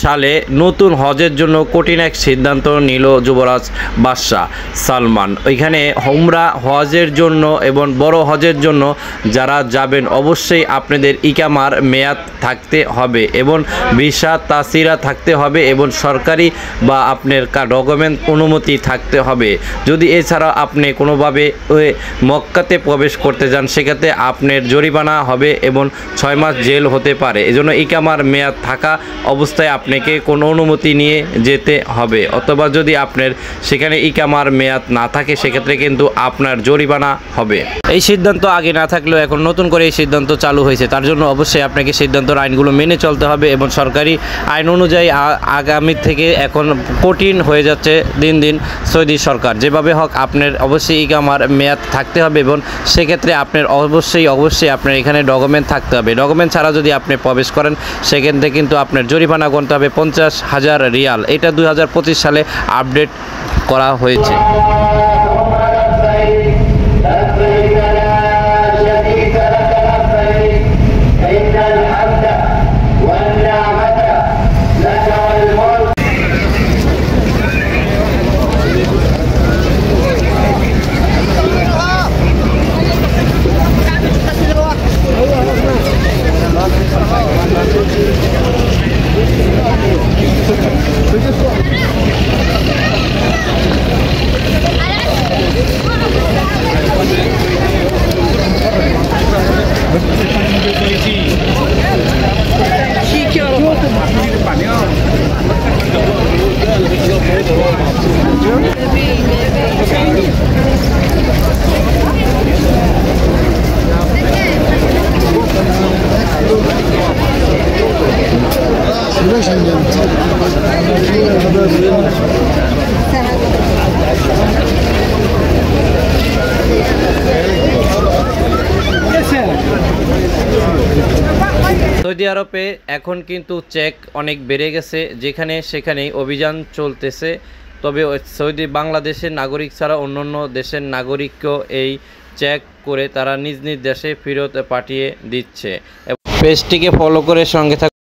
সালে নতুন হজের জন্য কঠিন এক সিদ্ধান্ত নিল যুবরাজ বাদশাহ সালমান। ওইখানে উমরা হজের জন্য এবং বড় হজের জন্য যারা যাবেন অবশ্যই আপনাদের ইকামার মেয়াদ থাকতে হবে এবং ভিসা তাসিরা থাকতে হবে এবং সরকারি বা আপনার ডকুমেন্ট অনুমতি থাকতে হবে। যদি এছাড়াও আপনি কোনোভাবে মক্কাতে প্রবেশ করতে যান সেক্ষেত্রে আপনার জরিমানা হবে এবং 6 মাস জেল হতে পারে। এজন্য ইকামার মেয়াদ থাকা অবস্থায় আপনাকে কোনো অনুমতি নিয়ে যেতে হবে, অথবা যদি আপনার সেখানে ইকামার মেয়াদ না থাকে সেক্ষেত্রে কিন্তু আপনার জরিমানা হবে। এই সিদ্ধান্ত আগে না থাকলেও এখন নতুন করে এই সিদ্ধান্ত চালু হয়েছে, তার জন্য অবশ্যই আপনাকে সিদ্ধান্তর আইনগুলো মেনে চলতে হবে এবং সরকারি আইন অনুযায়ী আগামী থেকে এখন কঠিন হয়ে যাচ্ছে দিন দিন সৌদি সরকার। যেভাবে হোক আপনার অবশ্যই ইকামার মেয়াদ থাকতে হবে এবং সেক্ষেত্রে আপনার অবশ্যই আপনার এখানে ডকুমেন্ট থাকতে হবে। ডকুমেন্ট ছাড়া যদি আপনি প্রবেশ করেন সেক্ষেত্রে কিন্তু আপনার জরিমানা গুনতে হবে 50,000 রিয়াল। এটা 2025 সালে আপডেট করা হয়েছে। সৌদি আরবে এখন কিন্তু চেক অনেক বেড়ে গেছে, যেখানে সেখানেই অভিযান চলতেছে। তবে বাংলাদেশের নাগরিক ছাড়া অন্যান্য দেশের নাগরিককেও এই চেক করে তারা নিজ নিজ দেশে ফেরত পাঠিয়ে দিচ্ছে। পেজটিকে ফলো করে সঙ্গে থাকুন।